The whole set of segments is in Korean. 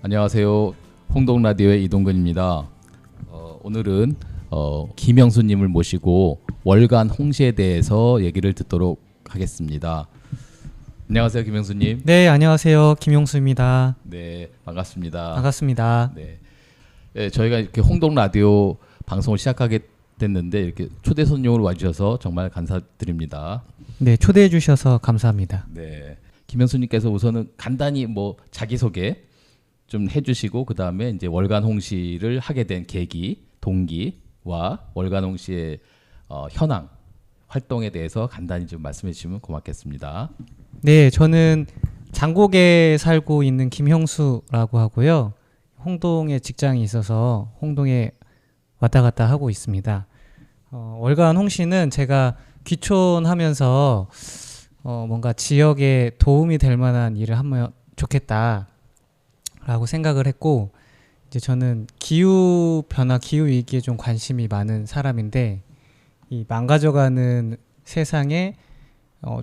안녕하세요. 홍동라디오의 이동근입니다. 오늘은 김영수님을 모시고 월간 홍시에 대해서 얘기를 듣도록 하겠습니다. 안녕하세요, 김영수님. 네, 안녕하세요. 김용수입니다. 네, 반갑습니다. 반갑습니다. 네, 저희가 이렇게 홍동라디오 방송을 시작하게 됐는데 이렇게 초대 손님으로 와주셔서 정말 감사드립니다. 네, 초대해 주셔서 감사합니다. 네, 김영수님께서 우선은 간단히 자기소개 좀 해주시고 그 다음에 이제 월간 홍시를 하게 된 계기, 동기와 월간 홍시의 현황 활동에 대해서 간단히 좀 말씀해 주시면 고맙겠습니다. 네, 저는 장곡에 살고 있는 김형수라고 하고요. 홍동에 직장이 있어서 홍동에 왔다 갔다 하고 있습니다. 월간 홍시는 제가 귀촌하면서 뭔가 지역에 도움이 될 만한 일을 하면 좋겠다라고 생각을 했고, 이제 저는 기후 변화, 기후 위기에 좀 관심이 많은 사람인데, 이 망가져가는 세상에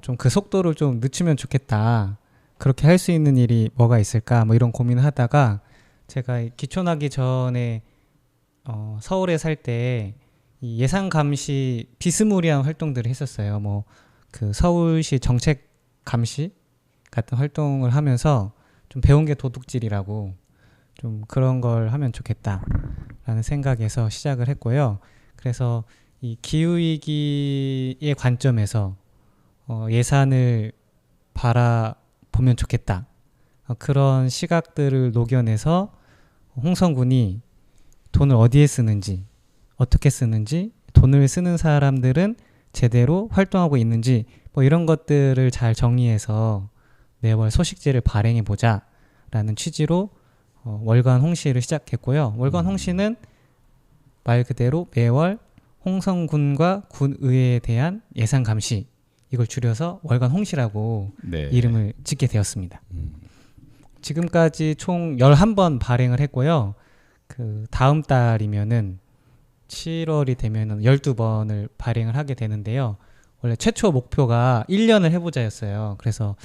좀 그 속도를 좀 늦추면 좋겠다. 그렇게 할 수 있는 일이 뭐가 있을까? 뭐 이런 고민을 하다가 제가 귀촌하기 전에 서울에 살 때 이 예산 감시 비스무리한 활동들을 했었어요. 뭐 그 서울시 정책 감시 같은 활동을 하면서 좀 배운 게 도둑질이라고 좀 그런 걸 하면 좋겠다라는 생각에서 시작을 했고요. 그래서 이 기후위기의 관점에서 예산을 바라보면 좋겠다. 그런 시각들을 녹여내서 홍성군이 돈을 어디에 쓰는지, 어떻게 쓰는지, 돈을 쓰는 사람들은 제대로 활동하고 있는지 뭐 이런 것들을 잘 정리해서 매월 소식지를 발행해보자 라는 취지로 월간 홍시를 시작했고요. 월간 홍시는 말 그대로 매월 홍성군과 군의회에 대한 예산 감시, 이걸 줄여서 월간 홍시라고 네. 이름을 짓게 되었습니다. 지금까지 총 11번 발행을 했고요. 그 다음 달이면은 7월이 되면은 12번을 발행을 하게 되는데요. 원래 최초 목표가 1년을 해보자였어요. 그래서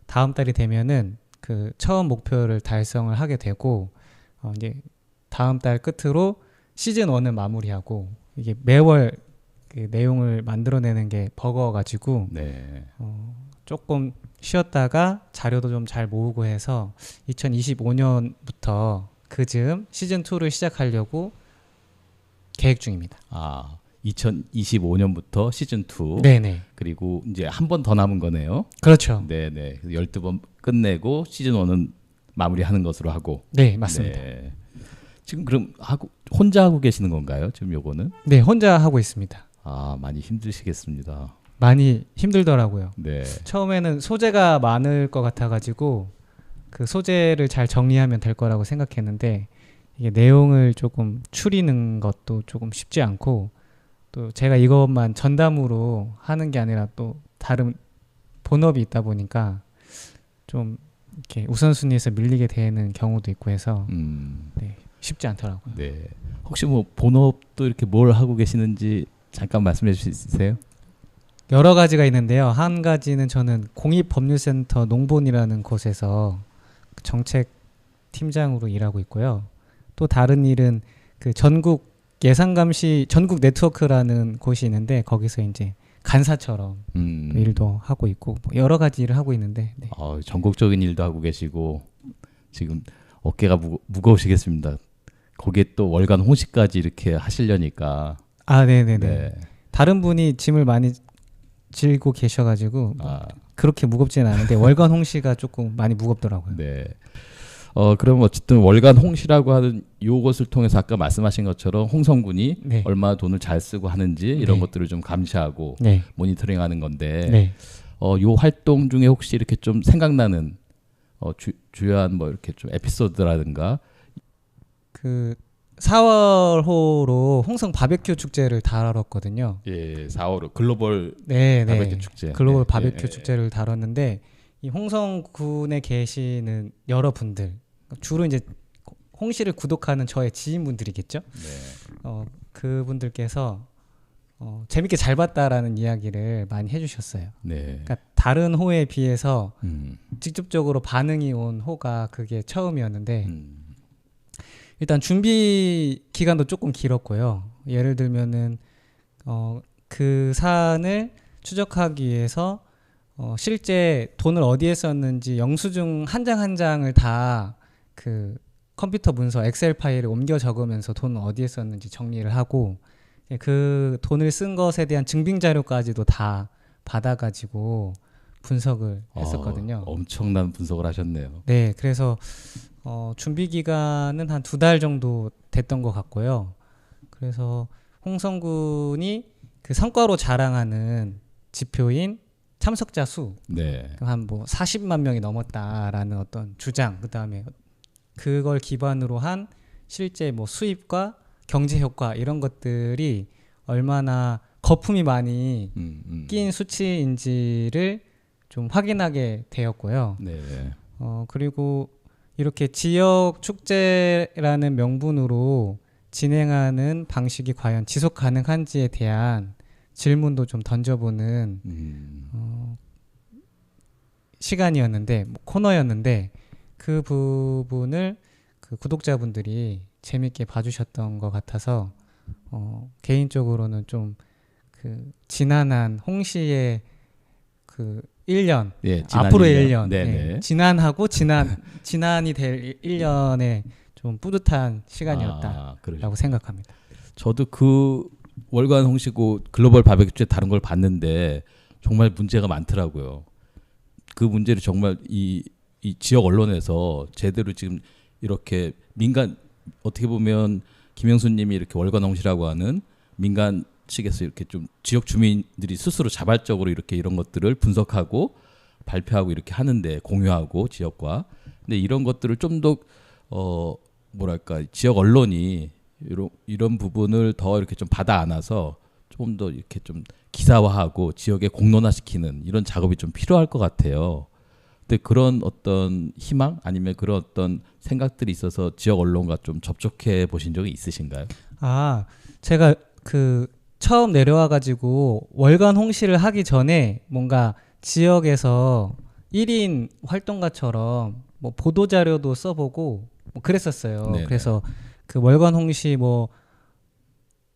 다음 달이 되면은 그 처음 목표를 달성을 하게 되고, 이제 다음 달 끝으로 시즌 1을 마무리하고, 이게 매월 그 내용을 만들어내는 게 버거워가지고 네. 조금 쉬었다가 자료도 좀 잘 모으고 해서 2025년부터 그즈음 시즌 2를 시작하려고 계획 중입니다. 2025년부터 시즌 2. 네네. 그리고 이제 한 번 더 남은 거네요. 그렇죠. 네네. 12번 끝내고 시즌 1은 마무리하는 것으로 하고. 네, 맞습니다. 네. 지금 그럼 혼자 하고 계시는 건가요? 지금 요거는? 네, 혼자 하고 있습니다. 많이 힘드시겠습니다. 많이 힘들더라고요. 네. 처음에는 소재가 많을 것 같아가지고 그 소재를 잘 정리하면 될 거라고 생각했는데, 이게 내용을 조금 추리는 것도 조금 쉽지 않고, 또 제가 이것만 전담으로 하는 게 아니라 또 다른 본업이 있다 보니까 좀 이렇게 우선순위에서 밀리게 되는 경우도 있고 해서 네, 쉽지 않더라고요. 네. 혹시 본업도 이렇게 뭘 하고 계시는지 잠깐 말씀해 주실 수 있으세요? 여러 가지가 있는데요. 한 가지는 저는 공익법률센터 농본이라는 곳에서 정책 팀장으로 일하고 있고요. 또 다른 일은 그 전국 예산감시 전국 네트워크라는 곳이 있는데 거기서 이제 간사처럼 일도 하고 있고 뭐 여러 가지 일을 하고 있는데 네. 전국적인 일도 하고 계시고 지금 어깨가 무거우시겠습니다. 거기에 또 월간 홍시까지 이렇게 하시려니까. 네네네. 네. 다른 분이 짐을 많이 질고 계셔가지고 그렇게 무겁지는 않은데 월간 홍시가 조금 많이 무겁더라고요. 네. 그럼 어쨌든 월간 홍시라고 하는 요것을 통해서 아까 말씀하신 것처럼 홍성군이 네. 얼마나 돈을 잘 쓰고 하는지 이런 네. 것들을 좀 감시하고 네. 모니터링하는 건데 네. 요 활동 중에 혹시 이렇게 좀 생각나는 주요한 이렇게 좀 에피소드라든가 그 4월호로 홍성 바베큐 축제를 다뤘거든요. 예, 4월 글로벌 네, 바베큐 축제. 글로벌 네. 바베큐 축제를 다뤘는데, 이 홍성군에 계시는 여러분들, 주로 이제 홍시를 구독하는 저의 지인분들이겠죠. 네. 그분들께서 재밌게 잘 봤다라는 이야기를 많이 해주셨어요. 네. 그러니까 다른 호에 비해서 직접적으로 반응이 온 호가 그게 처음이었는데 일단 준비 기간도 조금 길었고요. 예를 들면은 그 사안을 추적하기 위해서 실제 돈을 어디에 썼는지 영수증 한 장 한 장을 다 그 컴퓨터 문서 엑셀 파일에 옮겨 적으면서 돈을 어디에 썼는지 정리를 하고 그 돈을 쓴 것에 대한 증빙 자료까지도 다 받아가지고 분석을 했었거든요. 엄청난 분석을 하셨네요. 네, 그래서 준비 기간은 한 2달 정도 됐던 것 같고요. 그래서 홍성군이 그 성과로 자랑하는 지표인 참석자 수, 네. 한 뭐 40만 명이 넘었다라는 어떤 주장, 그 다음에 그걸 기반으로 한 실제 뭐 수입과 경제 효과 이런 것들이 얼마나 거품이 많이 낀 수치인지를 좀 확인하게 되었고요. 네. 그리고 이렇게 지역 축제라는 명분으로 진행하는 방식이 과연 지속 가능한지에 대한 질문도 좀 던져보는 시간이었는데 코너였는데 그 부분을 그 구독자분들이 재밌게 봐주셨던 것 같아서 개인적으로는 좀 그 지난한 홍시의 그 1년 예, 앞으로의 1년 네네. 지난하고 지난이 될 1년에 좀 뿌듯한 시간이었다라고 생각합니다. 저도 그 월간 홍시고 글로벌 바베큐 다른 걸 봤는데 정말 문제가 많더라고요. 그 문제를 정말 이 지역 언론에서 제대로 지금 이렇게 민간 어떻게 보면 김영수님이 이렇게 월간 홍시라고 하는 민간 측에서 이렇게 좀 지역 주민들이 스스로 자발적으로 이렇게 이런 것들을 분석하고 발표하고 이렇게 하는데 공유하고 지역과 근데 이런 것들을 좀 더 뭐랄까 지역 언론이 이런 부분을 더 이렇게 좀 받아 안아서 좀 더 이렇게 좀 기사화하고 지역에 공론화시키는 이런 작업이 좀 필요할 것 같아요. 근데 그런 어떤 희망 아니면 그런 어떤 생각들이 있어서 지역 언론과 좀 접촉해 보신 적이 있으신가요? 제가 그 처음 내려와 가지고 월간 홍시를 하기 전에 뭔가 지역에서 1인 활동가처럼 뭐 보도 자료도 써보고 뭐 그랬었어요. 네네. 그래서 그 월간 홍시 뭐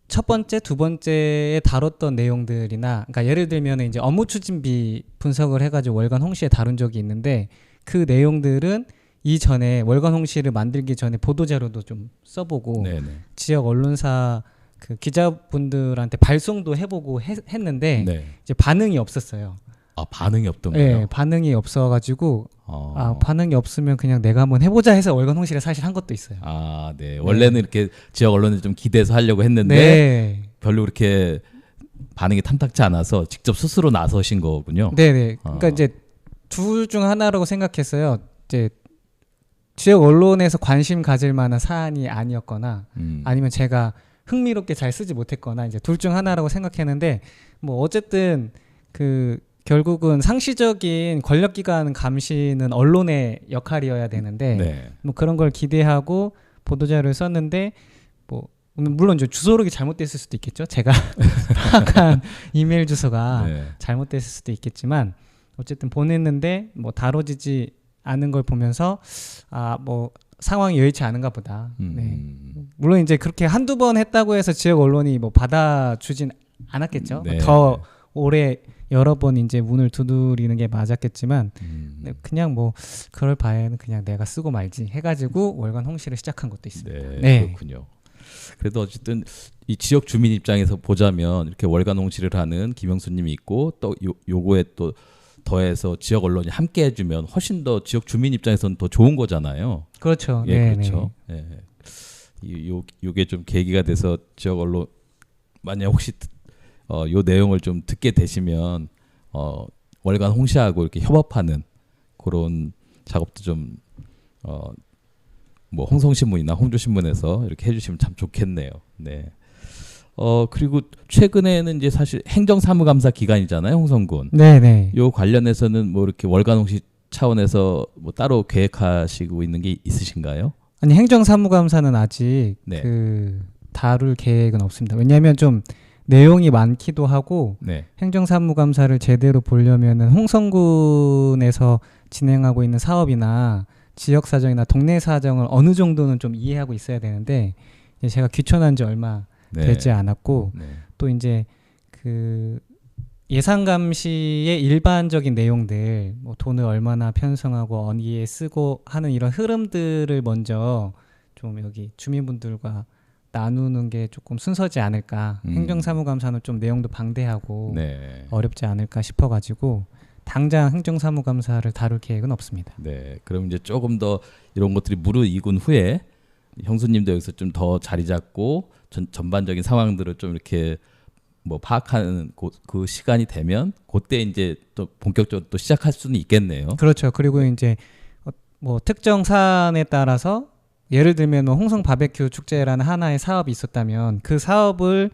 첫 번째, 두 번째에 다뤘던 내용들이나, 그러니까 예를 들면 이제 업무 추진비 분석을 해가지고 월간 홍시에 다룬 적이 있는데 그 내용들은 이전에 월간 홍시를 만들기 전에 보도 자료도 좀 써보고 네네. 지역 언론사 그 기자분들한테 발송도 해보고 했는데 네. 이제 반응이 없었어요. 반응이 없던 네, 거예요? 반응이 없어가지고 반응이 없으면 그냥 내가 한번 해보자 해서 월간 홍시를 사실 한 것도 있어요. 네. 원래는 이렇게 지역 언론에 좀 기대서 하려고 했는데 네. 별로 그렇게 반응이 탐탁지 않아서 직접 스스로 나서신 거군요. 네네. 그러니까 이제 둘 중 하나라고 생각했어요. 이제 지역 언론에서 관심 가질 만한 사안이 아니었거나 아니면 제가 흥미롭게 잘 쓰지 못했거나 이제 둘 중 하나라고 생각했는데 뭐 어쨌든 그 결국은 상시적인 권력기관 감시는 언론의 역할이어야 되는데 네. 뭐 그런 걸 기대하고 보도자료를 썼는데 뭐 물론 이제 주소록이 잘못됐을 수도 있겠죠. 제가 파악한 이메일 주소가 네. 잘못됐을 수도 있겠지만 어쨌든 보냈는데 뭐 다뤄지지 않은 걸 보면서 뭐 상황이 여의치 않은가 보다. 네. 물론 이제 그렇게 한두 번 했다고 해서 지역 언론이 뭐 받아주진 않았겠죠. 네. 더 오래 여러 번 이제 문을 두드리는 게 맞았겠지만 그냥 뭐 그럴 바에는 그냥 내가 쓰고 말지 해가지고 월간 홍시를 시작한 것도 있습니다. 네. 그렇군요. 그래도 어쨌든 이 지역 주민 입장에서 보자면 이렇게 월간 홍시를 하는 김영수님이 있고 또 요거에 또 더해서 지역 언론이 함께 해주면 훨씬 더 지역 주민 입장에서는 더 좋은 거잖아요. 그렇죠. 예, 네, 그렇죠. 네. 요게 좀 계기가 돼서 지역 언론 만약 혹시 요 내용을 좀 듣게 되시면 월간 홍시하고 이렇게 협업하는 그런 작업도 좀 뭐 홍성신문이나 홍조신문에서 이렇게 해주시면 참 좋겠네요. 네. 그리고 최근에는 이제 사실 행정사무감사 기간이잖아요, 홍성군. 네네. 요 관련해서는 뭐 이렇게 월간 홍시 차원에서 뭐 따로 계획하시고 있는 게 있으신가요? 아니 행정사무감사는 아직 네. 그 다룰 계획은 없습니다. 왜냐하면 좀 내용이 많기도 하고 네. 행정사무감사를 제대로 보려면은 홍성군에서 진행하고 있는 사업이나 지역 사정이나 동네 사정을 어느 정도는 좀 이해하고 있어야 되는데 이제 제가 귀촌한 지 얼마 네. 되지 않았고 네. 또 이제 그 예산 감시의 일반적인 내용들, 뭐 돈을 얼마나 편성하고 어디에 쓰고 하는 이런 흐름들을 먼저 좀 여기 주민분들과 나누는 게 조금 순서지 않을까. 행정사무감사는 좀 내용도 방대하고 네. 어렵지 않을까 싶어가지고 당장 행정사무감사를 다룰 계획은 없습니다. 네. 그럼 이제 조금 더 이런 것들이 무르익은 후에 형수님도 여기서 좀 더 자리 잡고 전반적인 상황들을 좀 이렇게 뭐 파악하는 그 시간이 되면 그때 이제 또 본격적으로 또 시작할 수는 있겠네요. 그렇죠. 그리고 이제 뭐 특정 사안에 따라서 예를 들면 뭐 홍성 바베큐 축제라는 하나의 사업이 있었다면 그 사업을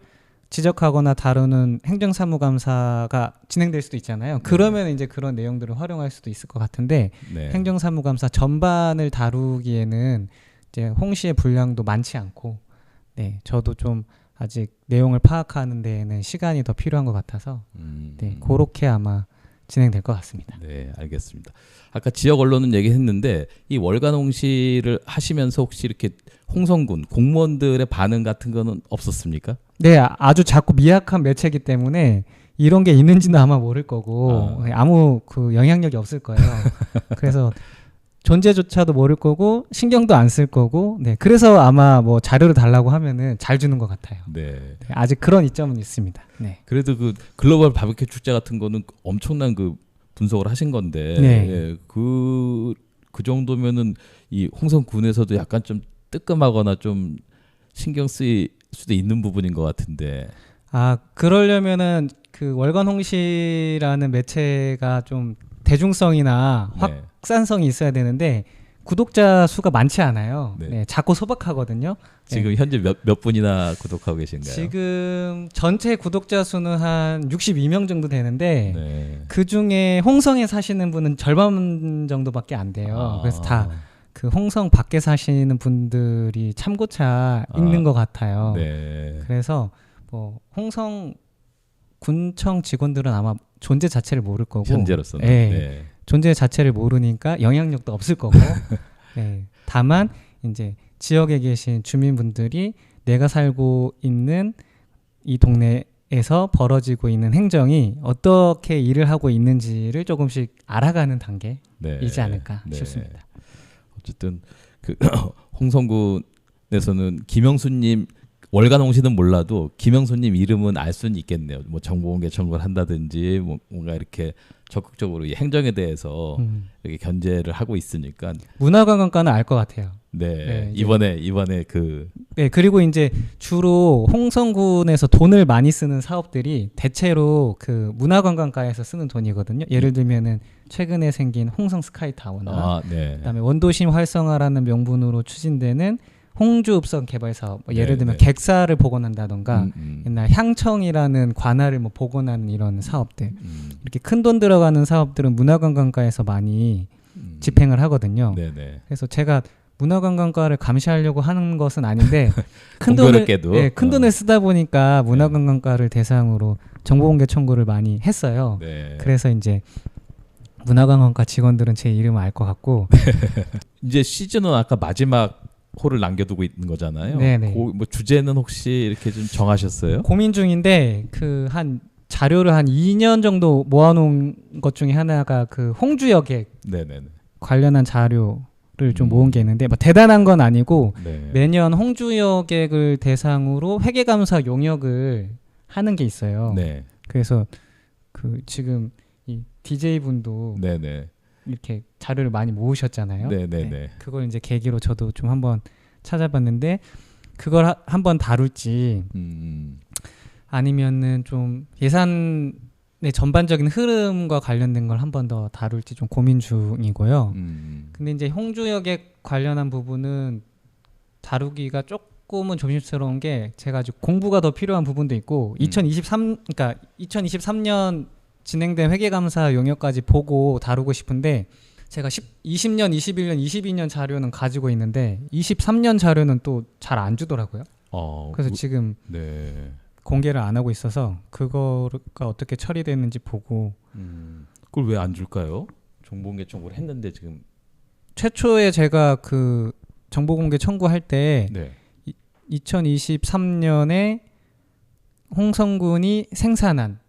지적하거나 다루는 행정사무감사가 진행될 수도 있잖아요. 그러면 이제 그런 내용들을 활용할 수도 있을 것 같은데 네. 행정사무감사 전반을 다루기에는 이제 홍시의 분량도 많지 않고 네, 저도 좀 아직 내용을 파악하는 데에는 시간이 더 필요한 것 같아서 네, 그렇게 아마 진행될 것 같습니다. 네, 알겠습니다. 아까 지역 언론은 얘기했는데 이 월간 홍시를 하시면서 혹시 이렇게 홍성군 공무원들의 반응 같은 거는 없었습니까? 네, 아주 작고 미약한 매체이기 때문에 이런 게 있는지는 아마 모를 거고 아무 그 영향력이 없을 거예요. 그래서 존재조차도 모를 거고 신경도 안 쓸 거고 네, 그래서 아마 뭐 자료를 달라고 하면은 잘 주는 것 같아요. 네. 네, 아직 그런 이점은 있습니다. 네. 그래도 그 글로벌 바베큐 축제 같은 거는 엄청난 그 분석을 하신 건데 네. 예, 그 정도면은 이 홍성군에서도 약간 좀 뜨끔하거나 좀 신경 쓰일 수도 있는 부분인 것 같은데. 아, 그러려면은 그 월간 홍시라는 매체가 좀 대중성이나 네. 확산성이 있어야 되는데 구독자 수가 많지 않아요. 네. 네, 작고 소박하거든요. 지금 현재 몇 분이나 구독하고 계신가요? 지금 전체 구독자 수는 한 62명 정도 되는데 네. 그 중에 홍성에 사시는 분은 절반 정도밖에 안 돼요. 그래서 다 그 홍성 밖에 사시는 분들이 참고차 읽는 것 같아요. 네. 그래서 뭐 홍성 군청 직원들은 아마 존재 자체를 모를 거고 현재로서는. 네. 네. 존재 자체를 모르니까 영향력도 없을 거고 네. 다만 이제 지역에 계신 주민분들이 내가 살고 있는 이 동네에서 벌어지고 있는 행정이 어떻게 일을 하고 있는지를 조금씩 알아가는 단계이지 네. 않을까 네. 싶습니다. 어쨌든 그 홍성군에서는 김영수님 월간 홍시는 몰라도 김영수님 이름은 알 수는 있겠네요. 뭐 정보공개 청구를 한다든지 뭔가 이렇게 적극적으로 이 행정에 대해서 이렇게 견제를 하고 있으니까 문화관광과는 알 것 같아요. 네, 네, 이번에 그 네, 그리고 이제 주로 홍성군에서 돈을 많이 쓰는 사업들이 대체로 그 문화관광과에서 쓰는 돈이거든요. 예를 들면은 최근에 생긴 홍성 스카이타워나 네. 그다음에 원도심 활성화라는 명분으로 추진되는 홍주읍성 개발 사업, 뭐 예를 들면 네. 객사를 복원한다던가 옛날 향청이라는 관할을 뭐 복원하는 이런 사업들 이렇게 큰 돈 들어가는 사업들은 문화관광과에서 많이 집행을 하거든요. 네네. 그래서 제가 문화관광과를 감시하려고 하는 것은 아닌데 공교롭게도 큰 돈을 쓰다 보니까 문화관광과를 대상으로 정보공개 청구를 많이 했어요. 네. 그래서 이제 문화관광과 직원들은 제 이름을 알 것 같고 이제 시즌은 아까 마지막 홀을 남겨두고 있는 거잖아요. 네네. 뭐 주제는 혹시 이렇게 좀 정하셨어요? 고민 중인데 그 한 자료를 한 2년 정도 모아놓은 것 중에 하나가 그 홍주 여객 네네네. 관련한 자료를 좀 모은 게 있는데 뭐 대단한 건 아니고 네. 매년 홍주 여객을 대상으로 회계감사 용역을 하는 게 있어요. 네. 그래서 그 지금 이 DJ 분도 네네. 이렇게 자료를 많이 모으셨잖아요. 네네네. 네. 그걸 이제 계기로 저도 좀 한번 찾아봤는데 그걸 한번 다룰지 아니면은 좀 예산의 전반적인 흐름과 관련된 걸 한 번 더 다룰지 좀 고민 중이고요. 근데 이제 홍주역에 관련한 부분은 다루기가 조금은 조심스러운 게 제가 아직 공부가 더 필요한 부분도 있고 2023년 진행된 회계감사 용역까지 보고 다루고 싶은데 제가 20년, 21년, 22년 자료는 가지고 있는데 23년 자료는 또 잘 안 주더라고요. 그래서 지금 네. 공개를 안 하고 있어서 그거가 어떻게 처리됐는지 보고 그걸 왜 안 줄까요? 정보공개 청구를 했는데 지금 최초에 제가 그 정보공개 청구할 때 네. 2023년에 홍성군이 생산한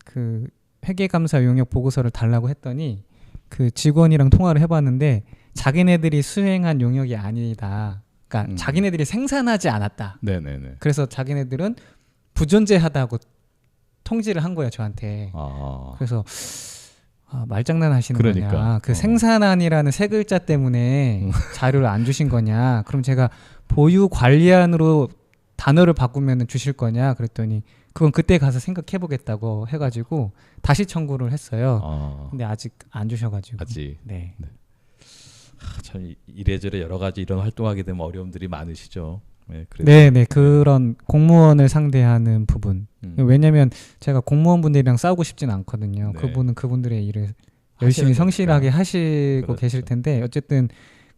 그 회계감사 용역 보고서를 달라고 했더니 그 직원이랑 통화를 해봤는데 자기네들이 수행한 용역이 아니다. 그러니까 자기네들이 생산하지 않았다. 네네네. 그래서 자기네들은 부존재하다고 통지를 한 거예요, 저한테. 그래서 말장난 하시는 그러니까. 거냐. 그 생산안이라는 세 글자 때문에 자료를 안 주신 거냐. 그럼 제가 보유 관리안으로 단어를 바꾸면 주실 거냐. 그랬더니 그건 그때 가서 생각해 보겠다고 해가지고 다시 청구를 했어요. 근데 아직 안 주셔가지고. 아직. 네. 참 이래저래 여러 가지 이런 활동하게 되면 어려움들이 많으시죠. 네, 네네. 그런 공무원을 상대하는 부분. 왜냐면 제가 공무원분들이랑 싸우고 싶진 않거든요. 네. 그분은 그분들의 일을 열심히 성실하게 하시고 그렇죠. 계실 텐데 어쨌든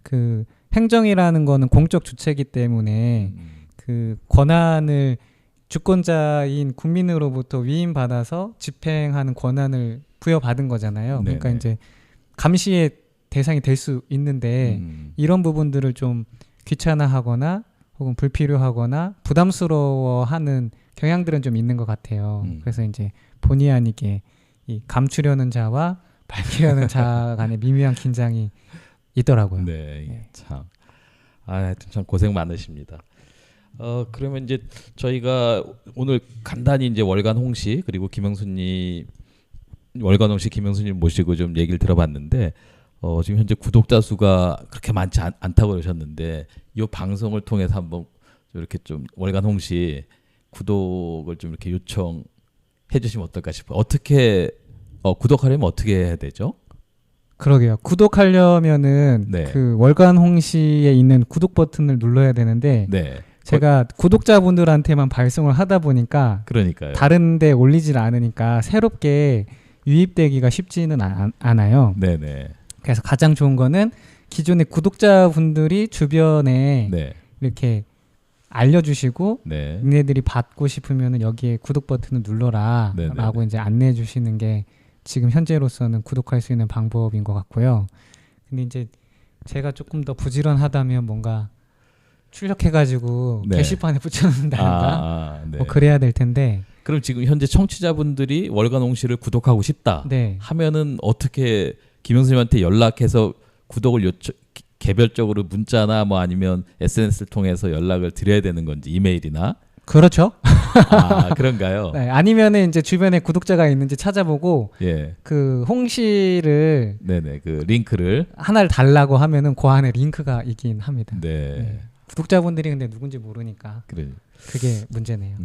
그 행정이라는 거는 공적 주체이기 때문에 그 권한을 주권자인 국민으로부터 위임받아서 집행하는 권한을 부여받은 거잖아요. 그러니까 네네. 이제 감시의 대상이 될 수 있는데 이런 부분들을 좀 귀찮아하거나 혹은 불필요하거나 부담스러워하는 경향들은 좀 있는 것 같아요. 그래서 이제 본의 아니게 이 감추려는 자와 밝히려는 자 간의 미묘한 긴장이 있더라고요. 네, 참. 하여튼 참 고생 많으십니다. 그러면 이제 저희가 오늘 간단히 이제 월간 홍씨 그리고 김영수님 월간 홍씨 김영수님 모시고 좀 얘기를 들어봤는데 지금 현재 구독자 수가 그렇게 많지 않다고 그러셨는데 이 방송을 통해서 한번 좀 이렇게 좀 월간 홍씨 구독을 좀 이렇게 요청해 주시면 어떨까 싶어요. 어떻게 구독하려면 어떻게 해야 되죠? 그러게요. 구독하려면은 네. 그 월간 홍시에 있는 구독 버튼을 눌러야 되는데 네. 제가 구독자분들한테만 발송을 하다 보니까 그러니까요. 다른데 올리질 않으니까 새롭게 유입되기가 쉽지는 않아요. 네네. 그래서 가장 좋은 거는 기존의 구독자분들이 주변에 네. 이렇게 알려주시고 네. 니네들이 받고 싶으면 여기에 구독 버튼을 눌러라 네네네. 라고 이제 안내해 주시는 게 지금 현재로서는 구독할 수 있는 방법인 것 같고요. 근데 이제 제가 조금 더 부지런하다면 뭔가 출력해가지고 네. 게시판에 붙여놓는다든가 네. 뭐 그래야 될 텐데. 그럼 지금 현재 청취자분들이 월간 홍시를 구독하고 싶다 네. 하면은 어떻게 김영수님한테 연락해서 구독을 개별적으로 문자나 뭐 아니면 SNS를 통해서 연락을 드려야 되는 건지 이메일이나 그렇죠. 그런가요? 네, 아니면은 이제 주변에 구독자가 있는지 찾아보고 예. 그 홍시를 네네 그 링크를 하나를 달라고 하면은 그 안에 링크가 있긴 합니다. 네. 네. 구독자분들이 근데 누군지 모르니까 그래. 그게 문제네요.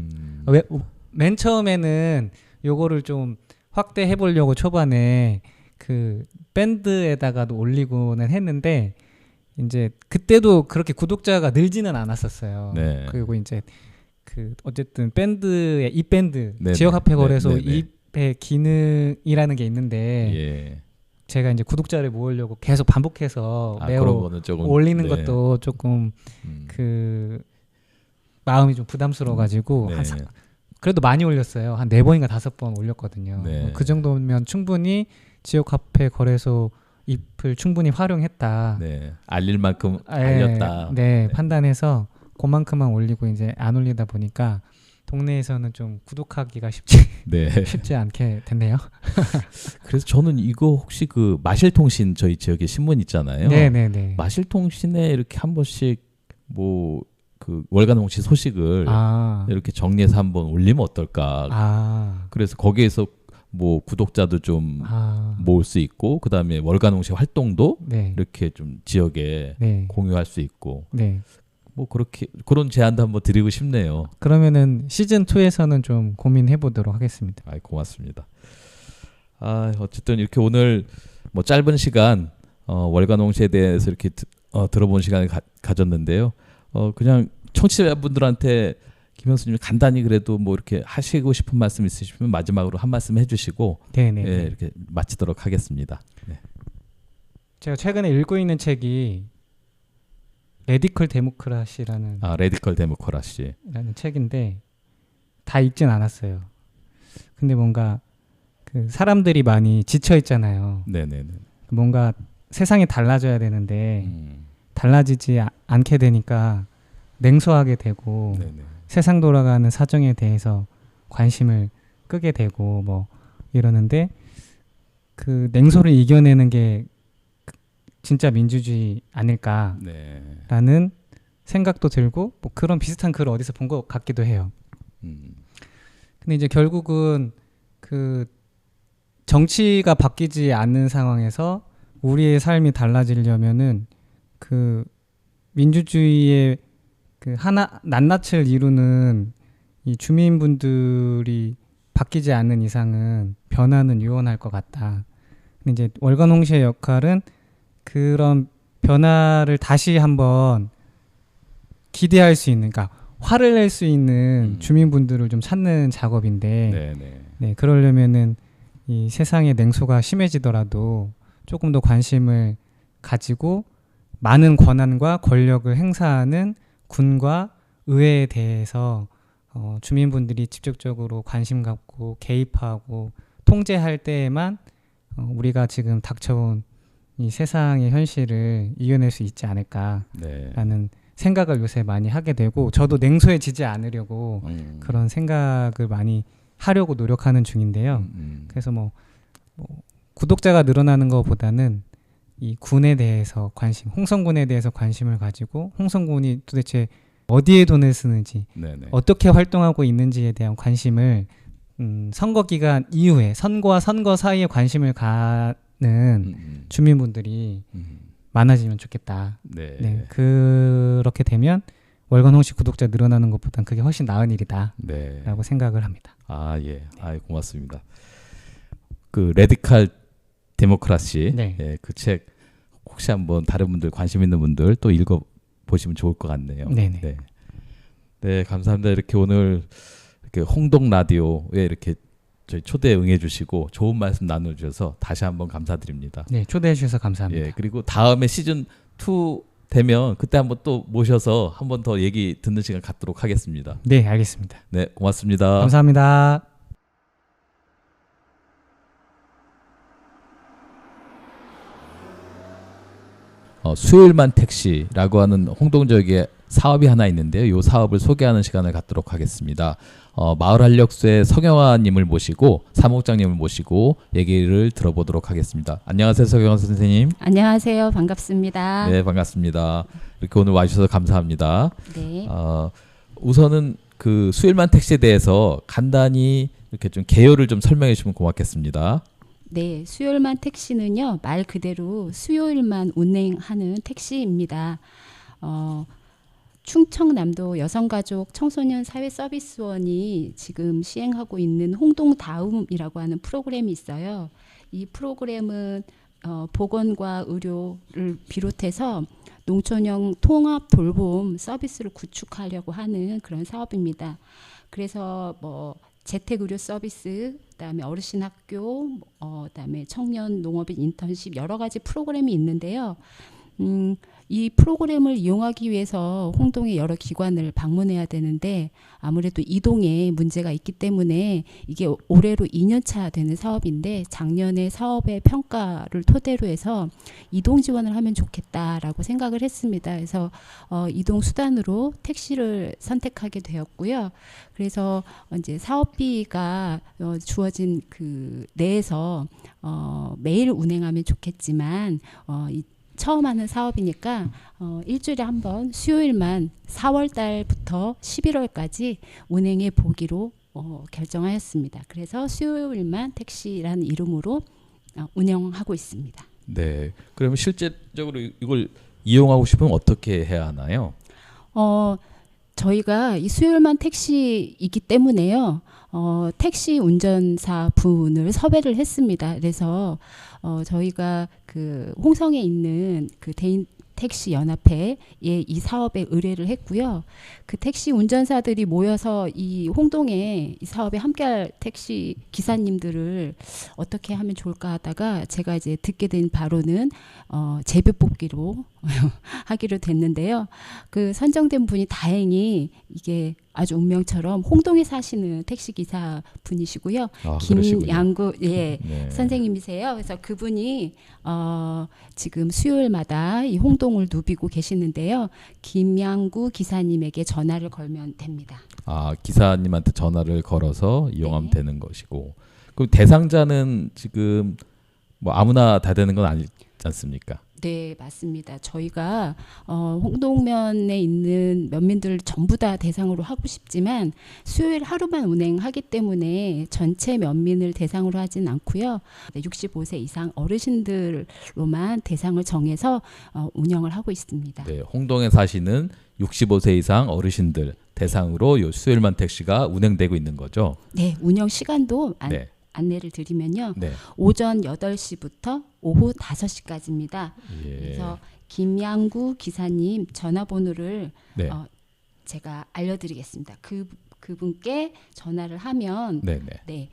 맨 처음에는 요거를 좀 확대해 보려고 초반에 그 밴드에다가도 올리고는 했는데 이제 그때도 그렇게 구독자가 늘지는 않았었어요. 네. 그리고 이제 그 어쨌든 밴드의 입밴드 네네. 지역화폐 거래소 네네. 입의 기능이라는 게 있는데 예. 제가 이제 구독자를 모으려고 계속 반복해서 그런 매우 거는 조금 올리는 네. 것도 조금 그 마음이 좀 부담스러워가지고 네. 그래도 많이 올렸어요. 한 4번인가 5번 올렸거든요. 네. 그 정도면 충분히 지역화폐 거래소 잎을 충분히 활용했다. 네. 알릴 만큼 알렸다. 네, 판단해서 그만큼만 올리고 이제 안 올리다 보니까 동네에서는 좀 구독하기가 네. 쉽지 않게 됐네요. 그래서 저는 이거 혹시 그 마실통신 저희 지역에 신문 있잖아요. 네네네. 마실통신에 이렇게 한 번씩 뭐 그 월간 홍시 소식을 이렇게 정리해서 한번 올리면 어떨까. 그래서 거기에서 뭐 구독자도 좀 모을 수 있고 그다음에 월간 홍시 활동도 이렇게 좀 지역에 공유할 수 있고 뭐 그렇게 그런 제안도 한번 드리고 싶네요. 그러면은 시즌 2에서는 좀 고민해 보도록 하겠습니다. 고맙습니다. 어쨌든 이렇게 오늘 뭐 짧은 시간 월간 홍시에 대해서 이렇게 들어본 시간을 가졌는데요. 그냥 청취자분들한테 김영수님이 간단히 그래도 뭐 이렇게 하시고 싶은 말씀 있으시면 마지막으로 한 말씀 해주시고 예, 이렇게 마치도록 하겠습니다. 네. 제가 최근에 읽고 있는 책이 레디컬 데모크라시라는 레디컬 데모크라시라는 책인데 다 읽진 않았어요. 근데 뭔가 그 사람들이 많이 지쳐 있잖아요. 네네네. 뭔가 세상이 달라져야 되는데 달라지지 않게 되니까 냉소하게 되고 네네. 세상 돌아가는 사정에 대해서 관심을 끄게 되고 뭐 이러는데 그 냉소를 이겨내는 게 진짜 민주주의 아닐까라는 네. 생각도 들고 뭐 그런 비슷한 글을 어디서 본 것 같기도 해요. 음. 근데 이제 결국은 그 정치가 바뀌지 않는 상황에서 우리의 삶이 달라지려면은 그 민주주의의 그 하나 낱낱을 이루는 이 주민분들이 바뀌지 않는 이상은 변화는 유언할 것 같다. 근데 이제 월간홍시의 역할은 그런 변화를 다시 한번 기대할 수 있는, 그러니까 화를 낼 수 있는 주민분들을 좀 찾는 작업인데, 네네. 네, 그러려면은 이 세상의 냉소가 심해지더라도 조금 더 관심을 가지고 많은 권한과 권력을 행사하는 군과 의회에 대해서 주민분들이 직접적으로 관심 갖고 개입하고 통제할 때에만 우리가 지금 닥쳐온 이 세상의 현실을 이겨낼 수 있지 않을까라는 생각을 요새 많이 하게 되고, 저도 냉소해지지 않으려고 그런 생각을 많이 하려고 노력하는 중인데요. 그래서 뭐 구독자가 늘어나는 것보다는 이 군에 대해서 관심, 홍성군에 대해서 관심을 가지고 홍성군이 도대체 어디에 돈을 쓰는지, 네네. 어떻게 활동하고 있는지에 대한 관심을 선거 기간 이후에, 선거와 선거 사이에 관심을 가는 주민분들이 많아지면 좋겠다. 네, 그렇게 되면 월간홍시 구독자 늘어나는 것보단 그게 훨씬 나은 일이다라고 생각을 합니다. 아, 예. 아, 고맙습니다. 그 레디칼 데모크라시, 예, 그 책 혹시 한번 다른 분들 관심 있는 분들 또 읽어 보시면 좋을 것 같네요. 네네. 네. 네, 감사합니다. 이렇게 오늘 이렇게 홍동 라디오에 이렇게 저희 초대에 응해주시고 좋은 말씀 나눠주셔서 다시 한번 감사드립니다. 네, 초대해 주셔서 감사합니다. 예, 그리고 다음에 시즌 2 되면 그때 한번 또 모셔서 한번 더 얘기 듣는 시간 갖도록 하겠습니다. 네, 알겠습니다. 네, 고맙습니다. 감사합니다. 수요일만 택시라고 하는 홍동 지역에 사업이 하나 있는데요. 이 사업을 소개하는 시간을 갖도록 하겠습니다. 마을활력소의 성영아님을 모시고 사무국장님을 모시고 얘기를 들어보도록 하겠습니다. 안녕하세요, 성영아 선생님. 안녕하세요, 반갑습니다. 네, 반갑습니다. 이렇게 오늘 와주셔서 감사합니다. 네. 우선은 그 수요일만 택시에 대해서 간단히 이렇게 좀 개요를 좀 설명해 주시면 고맙겠습니다. 네, 수요일만 택시는요, 말 그대로 수요일만 운행하는 택시입니다. 충청남도 여성가족 청소년 사회서비스원이 지금 시행하고 있는 홍동다움이라고 하는 프로그램이 있어요. 이 프로그램은 보건과 의료를 비롯해서 농촌형 통합 돌봄 서비스를 구축하려고 하는 그런 사업입니다. 그래서 뭐 재택의료 서비스, 그다음에 어르신 학교, 그다음에 청년 농업인 인턴십 여러 가지 프로그램이 있는데요. 이 프로그램을 이용하기 위해서 홍동의 여러 기관을 방문해야 되는데 아무래도 이동에 문제가 있기 때문에 이게 올해로 2년차 되는 사업인데 작년에 사업의 평가를 토대로 해서 이동 지원을 하면 좋겠다라고 생각을 했습니다. 그래서 이동 수단으로 택시를 선택하게 되었고요. 그래서 이제 사업비가 주어진 그 내에서 매일 운행하면 좋겠지만 처음 하는 사업이니까 일주일에 한 번 수요일만 4월 달부터 11월까지 운행해 보기로 결정하였습니다. 그래서 수요일만 택시라는 이름으로 운영하고 있습니다. 네. 그러면 실제적으로 이걸 이용하고 싶으면 어떻게 해야 하나요? 저희가 이 수요일만 택시이기 때문에요. 택시 운전사 분을 섭외를 했습니다. 그래서 저희가 그 홍성에 있는 그 대인 택시 연합회에 이 사업에 의뢰를 했고요. 그 택시 운전사들이 모여서 이 홍동에 이 사업에 함께할 택시 기사님들을 어떻게 하면 좋을까 하다가 제가 이제 듣게 된 바로는 제비 뽑기로 하기로 됐는데요. 그 선정된 분이 다행히 이게 아주 운명처럼 홍동에 사시는 택시 기사 분이시고요. 그러시군요. 김양구 네. 선생님이세요. 그래서 그분이 지금 수요일마다 이 홍동을 누비고 계시는데요. 김양구 기사님에게 전화를 걸면 됩니다. 기사님한테 전화를 걸어서 이용하면 네. 되는 것이고, 그럼 대상자는 지금 뭐 아무나 다 되는 건 아니지 않습니까? 네, 맞습니다. 저희가 홍동면에 있는 면민들 전부 다 대상으로 하고 싶지만 수요일 하루만 운행하기 때문에 전체 면민을 대상으로 하진 않고요. 65세 이상 어르신들로만 대상을 정해서 운영을 하고 있습니다. 네, 홍동에 사시는 65세 이상 어르신들 대상으로 요 수요일만 택시가 운행되고 있는 거죠. 네, 운영 시간도 네. 안내를 드리면요. 네. 오전 8시부터 오후 5시까지입니다. 예. 그래서 김양구 기사님 전화번호를 네. 제가 알려드리겠습니다. 그분께 전화를 하면 네. 네,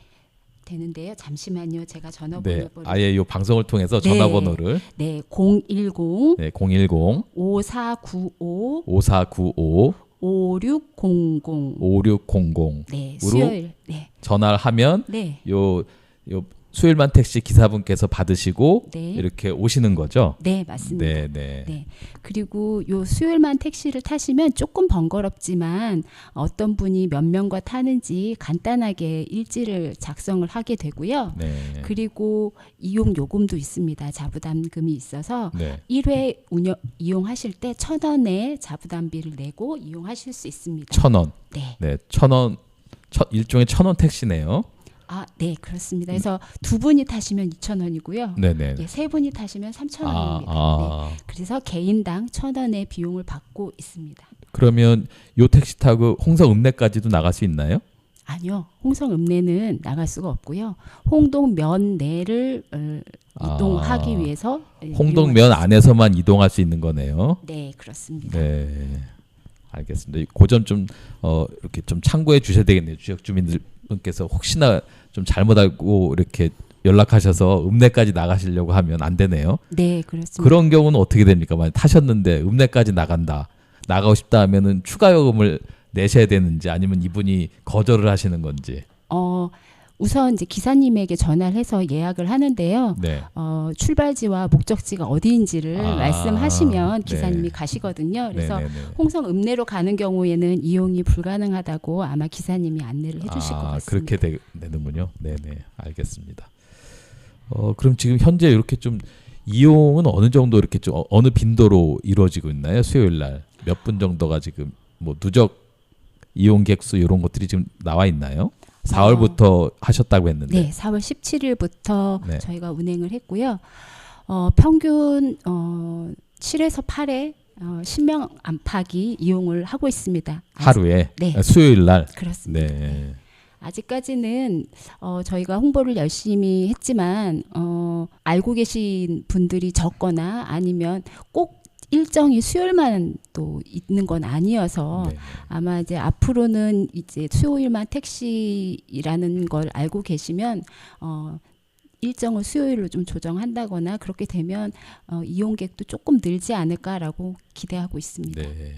되는데요. 잠시만요. 제가 네. 전화번호를 아예 요 방송을 통해서 네. 전화번호를 네, 010 네, 010 5495 5495 5600 5600 네, 으로 수요일 전화를 하면 네. 요 수요일만 택시 기사분께서 받으시고 네. 이렇게 오시는 거죠. 네, 맞습니다. 네, 네. 네. 그리고 요 수요일만 택시를 타시면 조금 번거롭지만 어떤 분이 몇 명과 타는지 간단하게 일지를 작성을 하게 되고요. 네. 그리고 이용 요금도 있습니다. 자부담금이 있어서 네. 1회 이용하실 때 1,000원의 자부담비를 내고 이용하실 수 있습니다. 1,000원. 네. 네, 1,000원. 일종의 1,000원 택시네요. 네, 그렇습니다. 그래서 두 분이 타시면 2,000원이고요. 네, 네. 예, 세 분이 타시면 3,000원입니다. 네. 그래서 개인당 1,000원의 비용을 받고 있습니다. 그러면 요 택시 타고 홍성 읍내까지도 나갈 수 있나요? 아니요. 홍성 읍내는 나갈 수가 없고요. 홍동 면 내를 이동하기 위해서 홍동면 안에서만 이동할 수 있는 거네요. 네, 그렇습니다. 네. 알겠습니다. 그 점 좀 이렇게 좀 참고해 주셔야 되겠네요. 지역 주민들께서 혹시나 좀 잘못 알고 이렇게 연락하셔서 읍내까지 나가시려고 하면 안 되네요. 네, 그렇습니다. 그런 경우는 어떻게 됩니까? 만약 타셨는데 읍내까지 나가고 싶다 하면은 추가 요금을 내셔야 되는지 아니면 이분이 거절을 하시는 건지. 우선 이제 기사님에게 전화를 해서 예약을 하는데요. 네. 출발지와 목적지가 어디인지를 말씀하시면 기사님이 네. 가시거든요. 그래서 네네네. 홍성 읍내로 가는 경우에는 이용이 불가능하다고 아마 기사님이 안내를 해주실 것 같습니다. 그렇게 되는군요. 네네, 알겠습니다. 그럼 지금 현재 이렇게 좀 이용은 어느 정도 이렇게 좀 어느 빈도로 이루어지고 있나요? 수요일 날 몇 분 정도가 지금 뭐 누적 이용객 수 이런 것들이 지금 나와 있나요? 4월부터 하셨다고 했는데. 네, 4월 17일부터 네. 저희가 운행을 했고요. 평균 7에서 8회 10명 안팎이 이용을 하고 있습니다. 하루에 네. 수요일 날. 그렇습니다. 네. 아직까지는 저희가 홍보를 열심히 했지만 알고 계신 분들이 적거나 아니면 꼭 일정이 수요일만 또 있는 건 아니어서 네. 아마 이제 앞으로는 이제 수요일만 택시라는 걸 알고 계시면 일정을 수요일로 좀 조정한다거나 그렇게 되면 이용객도 조금 늘지 않을까라고 기대하고 있습니다. 네.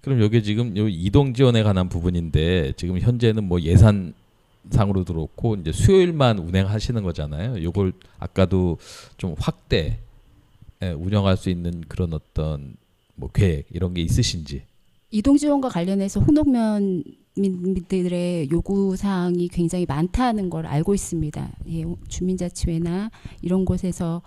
그럼 여기 지금 요 이동 지원에 관한 부분인데 지금 현재는 뭐 예산상으로도 그렇고 이제 수요일만 운행하시는 거잖아요. 요걸 아까도 좀 확대 운영할 수 있는 그런 어떤 뭐 계획 이런 게 있으신지. 이동 지원과 관련해서 홍동면 민들의 요구 사항이 굉장히 많다는 걸 알고 있습니다. 예, 주민자치회나 이런 곳에서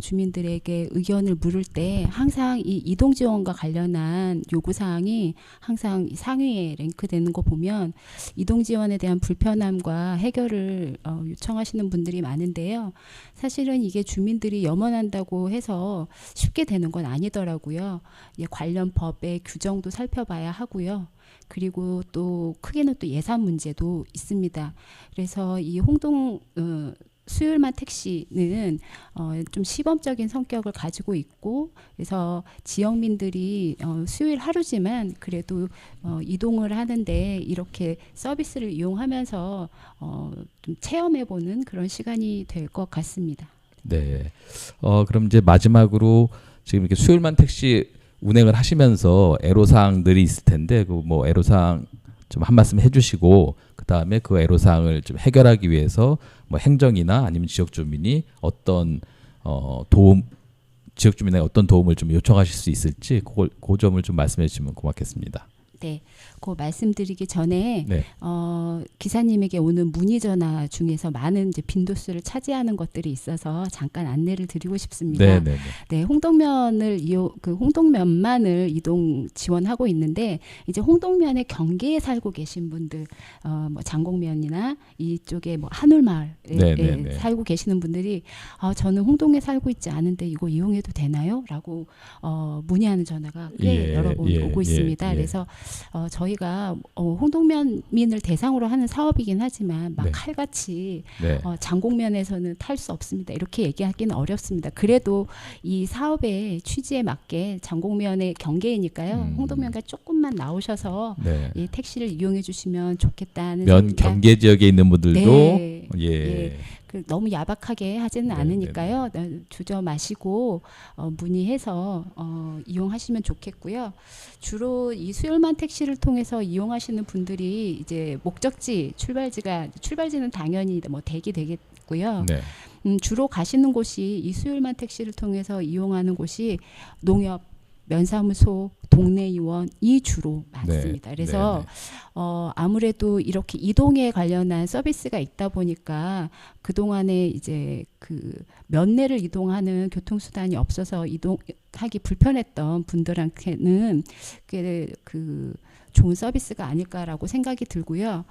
주민들에게 의견을 물을 때 항상 이 이동 지원과 관련한 요구 사항이 항상 상위에 랭크되는 거 보면 이동 지원에 대한 불편함과 해결을 요청하시는 분들이 많은데요. 사실은 이게 주민들이 염원한다고 해서 쉽게 되는 건 아니더라고요. 예, 관련 법의 규정도 살펴봐야 하고요. 그리고 또 크게는 또 예산 문제도 있습니다. 그래서 이 홍동 수요일만 택시는 좀 시범적인 성격을 가지고 있고 그래서 지역민들이 수요일 하루지만 그래도 이동을 하는데 이렇게 서비스를 이용하면서 좀 체험해보는 그런 시간이 될 것 같습니다. 네. 그럼 이제 마지막으로 지금 이렇게 수요일만 택시 운행을 하시면서 애로사항들이 있을 텐데 그 뭐 애로사항 좀 한 말씀 해주시고 그 다음에 그 애로사항을 좀 해결하기 위해서 뭐 행정이나 아니면 지역 주민이 어떤 지역 주민의 어떤 도움을 좀 요청하실 수 있을지 그 점을 좀 말씀해 주시면 고맙겠습니다. 네, 그 말씀드리기 전에 네. 기사님에게 오는 문의 전화 중에서 많은 이제 빈도수를 차지하는 것들이 있어서 잠깐 안내를 드리고 싶습니다. 네, 네, 네. 네, 홍동면만을 이동 지원하고 있는데 이제 홍동면의 경계에 살고 계신 분들, 뭐 장곡면이나 이쪽에 뭐 한울마을에 네, 네, 네. 살고 계시는 분들이 저는 홍동에 살고 있지 않은데 이거 이용해도 되나요?라고 문의하는 전화가 꽤 여러 번 오고 있습니다. 그래서 저희가 홍동면민을 대상으로 하는 사업이긴 하지만 막 네. 칼같이 네. 장곡면에서는 탈 수 없습니다. 이렇게 얘기하기는 어렵습니다. 그래도 이 사업의 취지에 맞게 장곡면의 경계이니까요. 홍동면과 조금만 나오셔서 네. 이 택시를 이용해 주시면 좋겠다는 면 생각. 경계 지역에 있는 분들도 네. 예. 예. 너무 야박하게 하지는 네, 않으니까요. 주저 마시고 문의해서 이용하시면 좋겠고요. 주로 이 수요일만 택시를 통해서 이용하시는 분들이 이제 목적지 출발지는 당연히 뭐 대기 되겠고요. 네. 주로 가시는 곳이 이 수요일만 택시를 통해서 이용하는 곳이 농협, 면사무소, 동네 의원이 주로 많습니다. 네. 그래서 네, 아무래도 이렇게 이동에 관련한 서비스가 있다 보니까 그 동안에 이제 그 면내를 이동하는 교통수단이 없어서 이동하기 불편했던 분들한테는 그 좋은 서비스가 아닐까라고 생각이 들고요.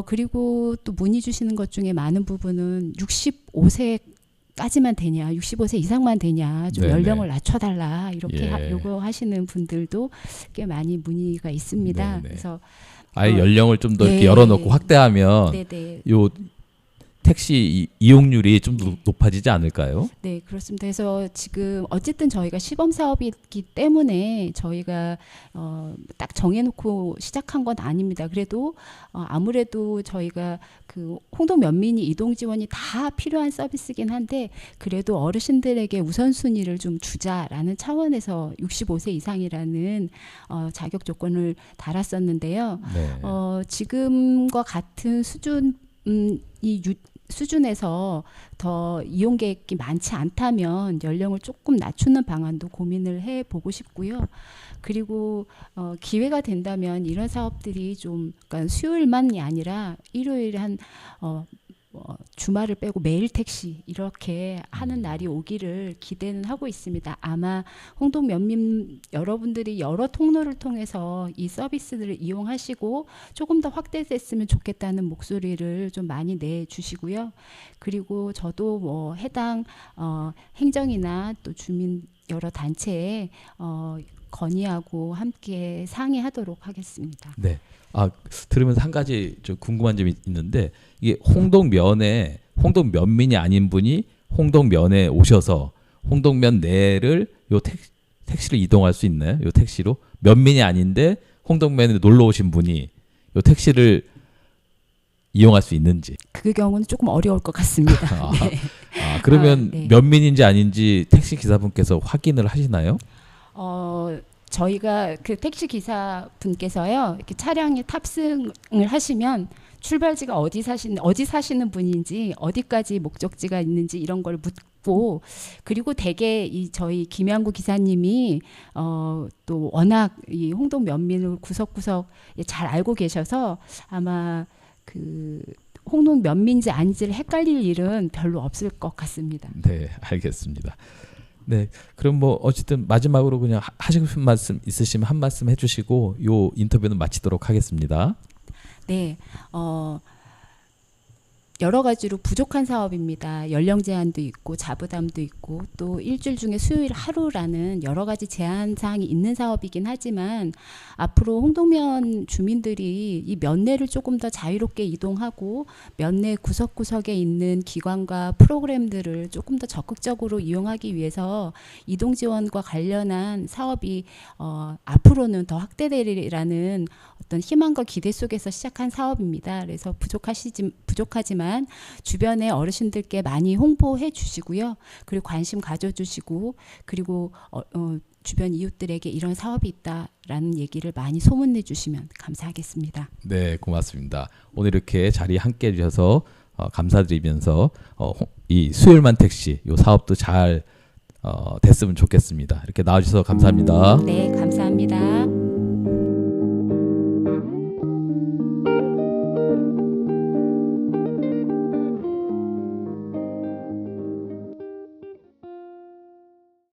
그리고 또 문의 주시는 것 중에 많은 부분은 65세까지만 되냐, 65세 이상만 되냐, 좀 네네. 연령을 낮춰달라 이렇게 예. 요구하시는 분들도 꽤 많이 문의가 있습니다. 네네. 그래서 아예 연령을 좀 더 이렇게 네. 열어놓고 확대하면 네네. 요 택시 이용률이 좀 더 높아지지 않을까요? 네, 그렇습니다. 그래서 지금 어쨌든 저희가 시범 사업이기 때문에 저희가 딱 정해놓고 시작한 건 아닙니다. 그래도 아무래도 저희가 그 홍동 면민이 이동 지원이 다 필요한 서비스긴 한데 그래도 어르신들에게 우선순위를 좀 주자라는 차원에서 65세 이상이라는 자격 조건을 달았었는데요. 네. 지금과 같은 수준에서 더 이용 계획이 많지 않다면 연령을 조금 낮추는 방안도 고민을 해보고 싶고요. 그리고 기회가 된다면 이런 사업들이 좀 그러니까 수요일만이 아니라 일요일에 주말을 빼고 매일 택시 이렇게 하는 날이 오기를 기대는 하고 있습니다. 아마 홍동 면민 여러분들이 여러 통로를 통해서 이 서비스들을 이용하시고 조금 더 확대됐으면 좋겠다는 목소리를 좀 많이 내주시고요. 그리고 저도 뭐 해당 행정이나 또 주민 여러 단체에 건의하고 함께 상의하도록 하겠습니다. 네. 들으면서 한 가지 좀 궁금한 점이 있는데 이게 홍동면민이 아닌 분이 홍동면에 오셔서 홍동면 내를 요 택시를 이동할 수 있나요? 요 택시로 면민이 아닌데 홍동면에 놀러 오신 분이 요 택시를 이용할 수 있는지. 그 경우는 조금 어려울 것 같습니다. 네. 그러면 네. 면민인지 아닌지 택시 기사분께서 확인을 하시나요? 저희가 그 택시 기사 분께서요 이렇게 차량에 탑승을 하시면 출발지가 어디 사시는 분인지 어디까지 목적지가 있는지 이런 걸 묻고 그리고 대개 저희 김양구 기사님이 또 워낙 이 홍동 면민을 구석구석 잘 알고 계셔서 아마 그 홍동 면민지 아닌지를 헷갈릴 일은 별로 없을 것 같습니다. 네, 알겠습니다. 네, 그럼 뭐 어쨌든 마지막으로 그냥 하시고 싶은 말씀 있으시면 한 말씀 해주시고 요 인터뷰는 마치도록 하겠습니다. 네, 여러 가지로 부족한 사업입니다. 연령 제한도 있고 자부담도 있고 또 일주일 중에 수요일 하루라는 여러 가지 제한 사항이 있는 사업이긴 하지만 앞으로 홍동면 주민들이 이 면내를 조금 더 자유롭게 이동하고 면내 구석구석에 있는 기관과 프로그램들을 조금 더 적극적으로 이용하기 위해서 이동 지원과 관련한 사업이 앞으로는 더 확대되리라는 어떤 희망과 기대 속에서 시작한 사업입니다. 그래서 부족하지만 주변의 어르신들께 많이 홍보해 주시고요. 그리고 관심 가져주시고 그리고 주변 이웃들에게 이런 사업이 있다라는 얘기를 많이 소문내 주시면 감사하겠습니다. 네, 고맙습니다. 오늘 이렇게 자리에 함께 해주셔서 감사드리면서 이 수요일만 택시 이 사업도 잘 됐으면 좋겠습니다. 이렇게 나와주셔서 감사합니다. 네, 감사합니다.